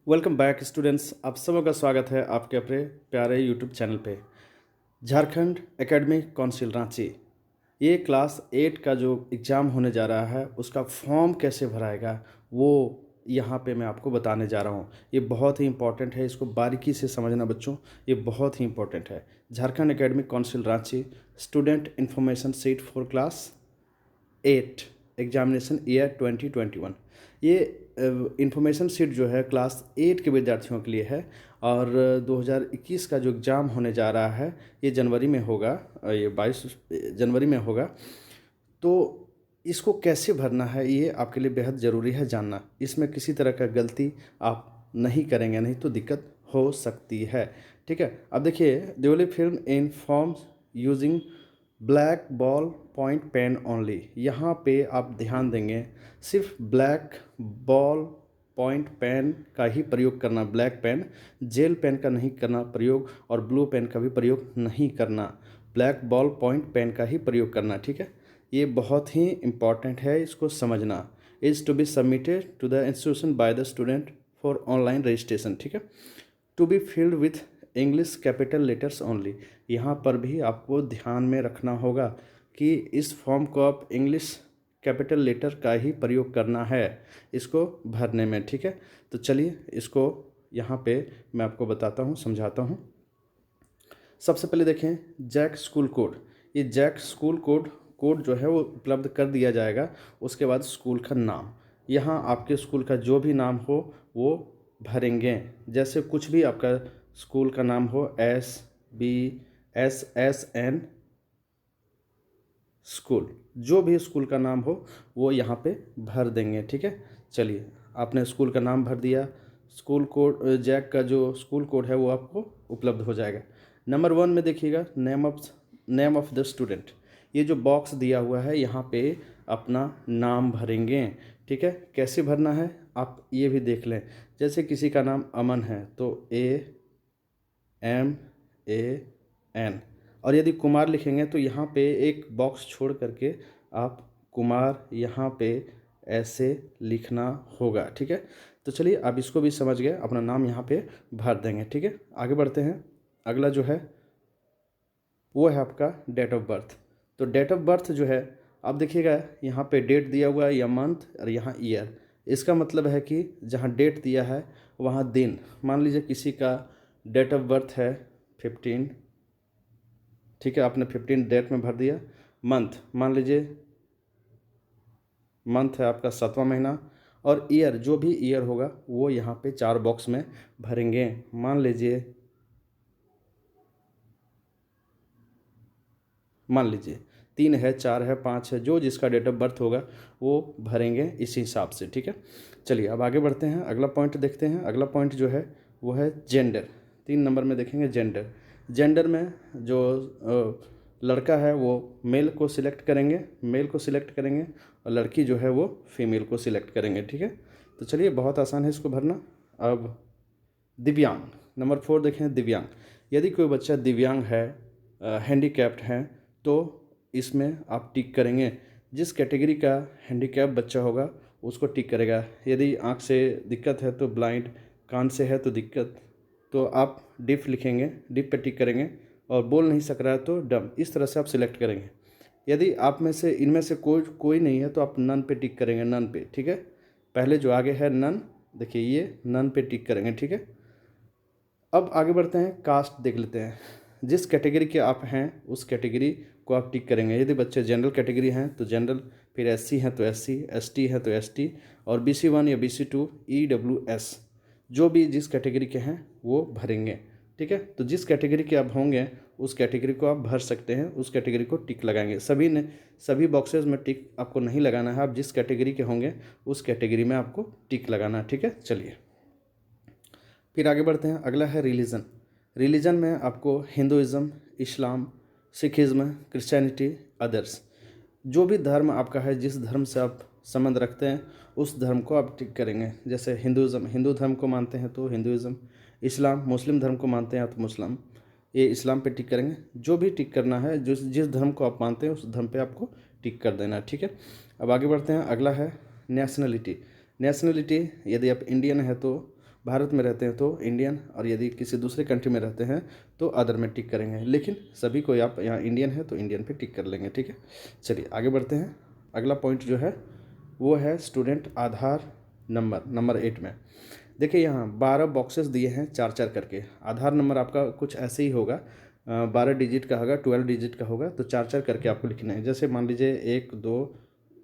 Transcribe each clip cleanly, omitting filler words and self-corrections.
Welcome back students. आप सबों का स्वागत है आपके अपने प्यारे यूट्यूब चैनल पे। झारखंड एकेडमिक काउंसिल रांची, ये क्लास 8 का जो एग्ज़ाम होने जा रहा है उसका फॉर्म कैसे भराएगा वो यहाँ पे मैं आपको बताने जा रहा हूँ। ये बहुत ही इंपॉर्टेंट है, इसको बारीकी से समझना बच्चों, ये बहुत ही इंपॉर्टेंट है। Jharkhand academic council Ranchi student information seat for class 8 examination year 2021। ये इंफॉर्मेशन सीट जो है क्लास 8 के विद्यार्थियों के लिए है और 2021 का जो एग्ज़ाम होने जा रहा है ये जनवरी में होगा, ये 22 जनवरी में होगा। तो इसको कैसे भरना है ये आपके लिए बेहद ज़रूरी है जानना। इसमें किसी तरह का गलती आप नहीं करेंगे, नहीं तो दिक्कत हो सकती है। ठीक है, अब देखिए, they will fill in forms using black ball point pen only. यहाँ पे आप ध्यान देंगे, सिर्फ ब्लैक बॉल पॉइंट पेन का ही प्रयोग करना, ब्लैक पेन, जेल पेन का नहीं करना प्रयोग और ब्लू पेन का भी प्रयोग नहीं करना, ब्लैक बॉल पॉइंट पेन का ही प्रयोग करना। ठीक है, ये बहुत ही इम्पॉर्टेंट है, इसको समझना। Is to be submitted to the institution by the student for online registration. ठीक है, to be filled with English capital letters only. यहाँ पर भी आपको ध्यान में रखना होगा कि इस फॉर्म को आप इंग्लिश कैपिटल लेटर का ही प्रयोग करना है इसको भरने में। ठीक है, तो चलिए इसको यहाँ पे मैं आपको बताता हूँ, समझाता हूँ। सबसे पहले देखें जैक स्कूल कोड। ये जैक स्कूल कोड जो है वो उपलब्ध कर दिया जाएगा। उसके बाद स्कूल का नाम, यहाँ आपके स्कूल का जो भी नाम हो वो भरेंगे। जैसे कुछ भी आपका स्कूल का नाम हो, SBSSN स्कूल, जो भी स्कूल का नाम हो वो यहाँ पे भर देंगे। ठीक है, चलिए आपने स्कूल का नाम भर दिया। स्कूल कोड, जैक का जो स्कूल कोड है वो आपको उपलब्ध हो जाएगा। नंबर 1 में देखिएगा नेम ऑफ द स्टूडेंट। ये जो बॉक्स दिया हुआ है यहाँ पे अपना नाम भरेंगे। ठीक है, कैसे भरना है आप ये भी देख लें। जैसे किसी का नाम अमन है तो AMAN, और यदि कुमार लिखेंगे तो यहाँ पे एक बॉक्स छोड़ करके आप कुमार यहाँ पे ऐसे लिखना होगा। ठीक है, तो चलिए आप इसको भी समझ गए, अपना नाम यहाँ पे भर देंगे। ठीक है, आगे बढ़ते हैं। अगला जो है वो है आपका डेट ऑफ बर्थ। तो डेट ऑफ बर्थ जो है आप देखिएगा, यहाँ पे डेट दिया हुआ है या मंथ और यहाँ ईयर। इसका मतलब है कि जहाँ डेट दिया है वहाँ दिन। मान लीजिए किसी का डेट ऑफ बर्थ है 15, ठीक है, आपने 15 डेट में भर दिया। मंथ, मान लीजिए मंथ है आपका 7वां महीना, और ईयर जो भी ईयर होगा वो यहाँ पे 4 बॉक्स में भरेंगे। मान लीजिए 3 है, 4 है, 5 है, जो जिसका डेट ऑफ बर्थ होगा वो भरेंगे इसी हिसाब से। ठीक है, चलिए अब आगे बढ़ते हैं, अगला पॉइंट देखते हैं। अगला पॉइंट जो है वो है जेंडर। 3 नंबर में देखेंगे जेंडर। जेंडर में जो लड़का है वो मेल को सिलेक्ट करेंगे और लड़की जो है वो फीमेल को सिलेक्ट करेंगे। ठीक है, तो चलिए बहुत आसान है इसको भरना। अब दिव्यांग, नंबर 4 देखें दिव्यांग। यदि कोई बच्चा दिव्यांग है, हैंडीकैप्ड है, तो इसमें आप टिक करेंगे। जिस कैटेगरी का हैंडीकैप बच्चा होगा उसको टिक करेगा। यदि आँख से दिक्कत है तो ब्लाइंड, कान से है तो दिक्कत, तो आप डिफ लिखेंगे, डिफ पे टिक करेंगे, और बोल नहीं सक रहा है तो डम। इस तरह से आप सिलेक्ट करेंगे। यदि आप में से इनमें से कोई नहीं है तो आप नन पे टिक करेंगे, नन पे। ठीक है, पहले जो आगे है नन, देखिए ये नन पे टिक करेंगे। ठीक है, अब आगे बढ़ते हैं, कास्ट देख लेते हैं। जिस कैटेगरी के आप हैं उस कैटेगरी को आप टिक करेंगे। यदि बच्चे जनरल कैटेगरी हैं तो जनरल, फिर SC हैं तो SC, ST है तो ST, और BC1 या BC2, EWS, जो भी जिस कैटेगरी के हैं वो भरेंगे। ठीक है, तो जिस कैटेगरी के आप होंगे उस कैटेगरी को आप भर सकते हैं, उस कैटेगरी को टिक लगाएंगे। सभी बॉक्सेस में टिक आपको नहीं लगाना है, आप जिस कैटेगरी के होंगे उस कैटेगरी में आपको टिक लगाना है। ठीक है, चलिए फिर आगे बढ़ते हैं। अगला है रिलीजन। रिलीजन में आपको हिंदुइज़्म, इस्लाम, सिखिज़्म, क्रिश्चियनिटी, अदर्स, जो भी धर्म आपका है, जिस धर्म से आप संबंध रखते हैं उस धर्म को आप टिक करेंगे। जैसे हिंदुइज़्म, हिंदू धर्म को मानते हैं तो हिंदुइज़्म, इस्लाम मुस्लिम धर्म को मानते हैं तो मुस्लिम, ये इस्लाम पे टिक करेंगे। जो भी टिक करना है, जिस धर्म को आप मानते हैं उस धर्म पे आपको टिक कर देना है। ठीक है, अब आगे बढ़ते हैं। अगला है नेशनलिटी। नेशनलिटी, यदि आप इंडियन है तो भारत में रहते हैं तो इंडियन, और यदि किसी दूसरे कंट्री में रहते हैं तो अदर में टिक करेंगे, लेकिन सभी को आप यहाँ इंडियन है तो इंडियन पे टिक कर लेंगे, ठीक है। चलिए आगे बढ़ते हैं। अगला पॉइंट जो है वो है स्टूडेंट आधार नंबर, नंबर 8 में देखिए यहाँ 12 बॉक्सेस दिए हैं 4-4 करके। आधार नंबर आपका कुछ ऐसे ही होगा, 12 डिजिट का होगा, 12 डिजिट का होगा, तो 4-4 करके आपको लिखना है। जैसे मान लीजिए 1 2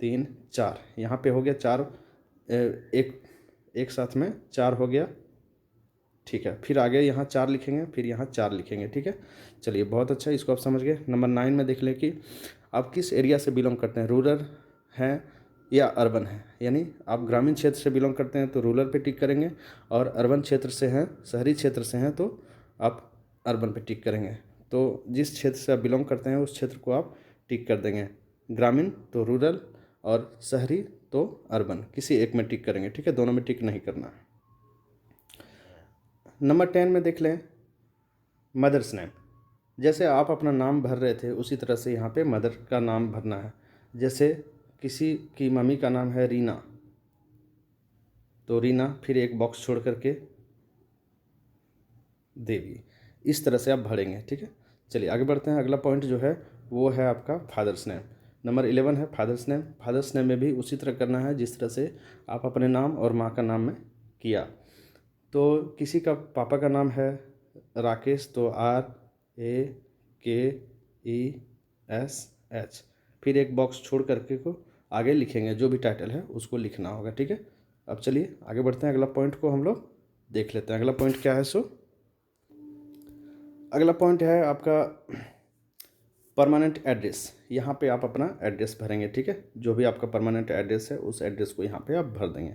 3 4, यहाँ पे हो गया 4, एक साथ में 4 हो गया, ठीक है। फिर आगे यहाँ 4 लिखेंगे, फिर यहाँ 4 लिखेंगे, ठीक है। चलिए बहुत अच्छा, इसको आप समझ गए। नंबर 9 में देख लें कि आप किस एरिया से बिलोंग करते हैं, रूरल हैं या अर्बन है। यानी आप ग्रामीण क्षेत्र से बिलोंग करते हैं तो रूरल पे टिक करेंगे, और अर्बन क्षेत्र से हैं, शहरी क्षेत्र से हैं, तो आप अर्बन पे टिक करेंगे। तो जिस क्षेत्र से आप बिलोंग करते हैं उस क्षेत्र को आप टिक कर देंगे। ग्रामीण तो रूरल, और शहरी तो अर्बन, किसी एक में टिक करेंगे, ठीक है, दोनों में टिक नहीं करना है। नंबर 10 में देख लें मदर्स नेम। जैसे आप अपना नाम भर रहे थे उसी तरह से यहाँ पे मदर का नाम भरना है। जैसे किसी की मम्मी का नाम है रीना, तो रीना, फिर एक बॉक्स छोड़ करके देवी, इस तरह से आप भरेंगे, ठीक है। चलिए आगे बढ़ते हैं। अगला पॉइंट जो है वो है आपका फादर्स नेम। नंबर 11 है फादर्स नेम। फादर्स नेम में भी उसी तरह करना है जिस तरह से आप अपने नाम और माँ का नाम में किया। तो किसी का पापा का नाम है राकेश, तो RAKESH, फिर एक बॉक्स छोड़ करके को आगे लिखेंगे, जो भी टाइटल है उसको लिखना होगा, ठीक है। अब चलिए आगे बढ़ते हैं। अगला पॉइंट को हम लोग देख लेते हैं। अगला पॉइंट क्या है, अगला पॉइंट है आपका परमानेंट एड्रेस। यहाँ पे आप अपना एड्रेस भरेंगे, ठीक है। जो भी आपका परमानेंट एड्रेस है उस एड्रेस को यहाँ पे आप भर देंगे।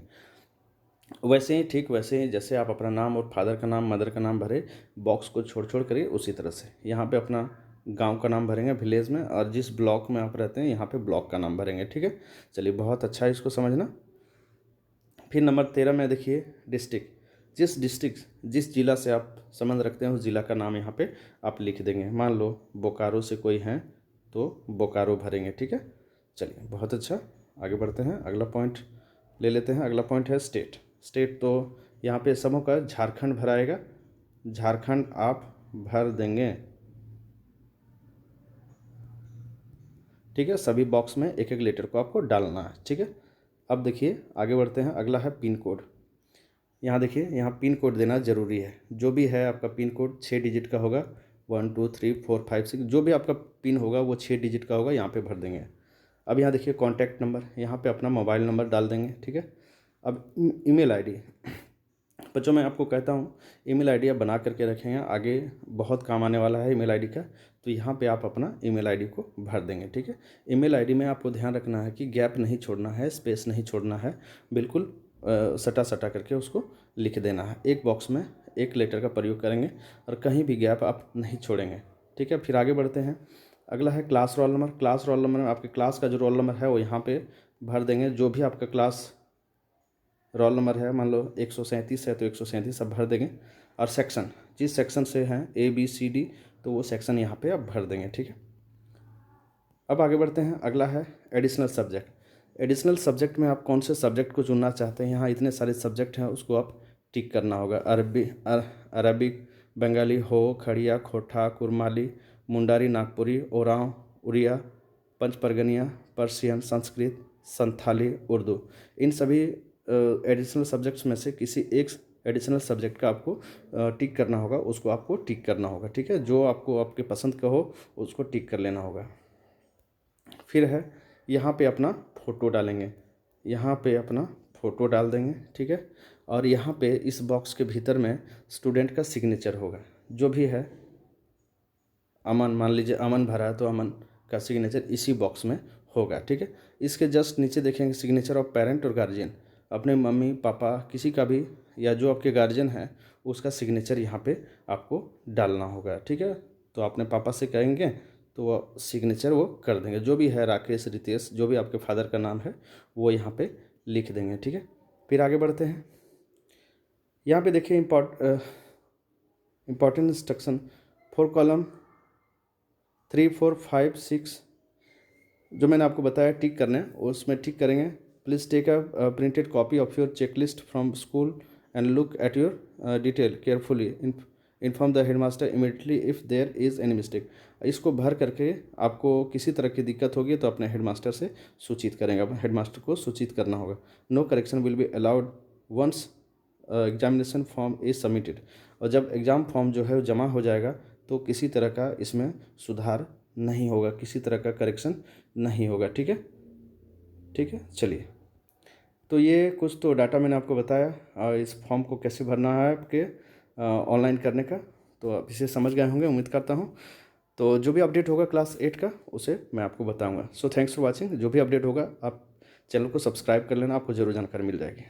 वैसे ही, ठीक वैसे ही जैसे आप अपना नाम और फादर का नाम, मदर का नाम भरे, बॉक्स को छोड़ छोड़ करिए, उसी तरह से यहाँ पे अपना गांव का नाम भरेंगे विलेज में, और जिस ब्लॉक में आप रहते हैं यहाँ पे ब्लॉक का नाम भरेंगे, ठीक है। चलिए बहुत अच्छा है, इसको समझना। फिर नंबर 13 में देखिए डिस्ट्रिक्ट। जिस जिला से आप संबंध रखते हैं उस जिला का नाम यहाँ पे आप लिख देंगे। मान लो बोकारो से कोई हैं तो बोकारो भरेंगे, ठीक है। चलिए बहुत अच्छा, आगे बढ़ते हैं। अगला पॉइंट ले लेते हैं। अगला पॉइंट है स्टेट। स्टेट तो यहाँ पे समूह का झारखंड भराएगा, झारखंड आप भर देंगे, ठीक है। सभी बॉक्स में एक एक लेटर को आपको डालना है, ठीक है। अब देखिए आगे बढ़ते हैं। अगला है पिन कोड। यहाँ देखिए, यहाँ पिन कोड देना ज़रूरी है। जो भी है आपका पिन कोड 6 डिजिट का होगा, 1 2 3 4 5 6, जो भी आपका पिन होगा वो 6 डिजिट का होगा, यहाँ पे भर देंगे। अब यहाँ देखिए कॉन्टैक्ट नंबर, यहाँ पे अपना मोबाइल नंबर डाल देंगे, ठीक है। अब ईमेल आईडी, बच्चों मैं आपको कहता हूँ ईमेल आईडी आप बना करके रखेंगे, आगे बहुत काम आने वाला है ईमेल आईडी का, तो यहाँ पे आप अपना ईमेल आईडी को भर देंगे, ठीक है। ईमेल आईडी में आपको ध्यान रखना है कि गैप नहीं छोड़ना है, स्पेस नहीं छोड़ना है, बिल्कुल सटा सटा करके उसको लिख देना है। एक बॉक्स में एक लेटर का प्रयोग करेंगे और कहीं भी गैप आप नहीं छोड़ेंगे, ठीक है। फिर आगे बढ़ते हैं। अगला है class roll number. Class roll number में आपके क्लास का जो रोल नंबर है वो यहाँ पे भर देंगे। जो भी आपका क्लास रोल नंबर है, मान लो 137 है तो 137 आप भर देंगे। और सेक्शन, जिस सेक्शन से हैं ABCD, तो वो सेक्शन यहाँ पे आप भर देंगे, ठीक है। अब आगे बढ़ते हैं। अगला है एडिशनल सब्जेक्ट। एडिशनल सब्जेक्ट में आप कौन से सब्जेक्ट को चुनना चाहते हैं, यहाँ इतने सारे सब्जेक्ट हैं, उसको आप टिक करना होगा। अरबिक, बंगाली, हो, खड़िया, खोटा, कुरमाली, मुंडारी, नागपुरी, ओरांव, उड़िया, पंच परगनिया, पर्शियन, संस्कृत, संथाली, उर्दू। इन सभी एडिशनल सब्जेक्ट्स में से किसी एक एडिशनल सब्जेक्ट का आपको टिक करना होगा, उसको आपको टिक करना होगा, ठीक है। जो आपको आपके पसंद का हो उसको टिक कर लेना होगा। फिर है यहाँ पे अपना फ़ोटो डालेंगे, यहाँ पे अपना फ़ोटो डाल देंगे, ठीक है। और यहाँ पे इस बॉक्स के भीतर में स्टूडेंट का सिग्नेचर होगा, जो भी है। अमन, मान लीजिए अमन भरा है तो अमन का सिग्नेचर इसी बॉक्स में होगा, ठीक है। इसके जस्ट नीचे देखेंगे सिग्नेचर ऑफ पेरेंट और गार्जियन, अपने मम्मी पापा किसी का भी, या जो आपके गार्जियन है उसका सिग्नेचर यहाँ पे आपको डालना होगा, ठीक है। तो अपने पापा से कहेंगे तो वो सिग्नेचर वो कर देंगे। जो भी है राकेश, रितेश, जो भी आपके फादर का नाम है वो यहाँ पे लिख देंगे, ठीक है। फिर आगे बढ़ते हैं। यहाँ पे देखिए इम्पॉर्टेंट इंस्ट्रक्शन, 4 कॉलम 3 4 5 6 जो मैंने आपको बताया टिक करने, उसमें टिक करेंगे। Please take a printed copy of your checklist from school and look at your detail carefully, inform the headmaster immediately if there is any mistake. इसको भर करके आपको किसी तरह की दिक्कत होगी तो अपने हेडमास्टर से सूचित करेंगे, अपने हेडमास्टर को सूचित करना होगा। No correction will be allowed once examination form is submitted. और जब एग्ज़ाम फॉर्म जो है जमा हो जाएगा तो किसी तरह का इसमें सुधार नहीं होगा, किसी तरह का करेक्शन नहीं होगा। ठीक है, ठीक है, चलिए। तो ये कुछ तो डाटा मैंने आपको बताया और इस फॉर्म को कैसे भरना है आपके ऑनलाइन करने का, तो आप इसे समझ गए होंगे उम्मीद करता हूँ। तो जो भी अपडेट होगा क्लास 8 का उसे मैं आपको बताऊँगा। So thanks for watching. जो भी अपडेट होगा आप चैनल को सब्सक्राइब कर लेना, आपको ज़रूर जानकारी मिल जाएगी।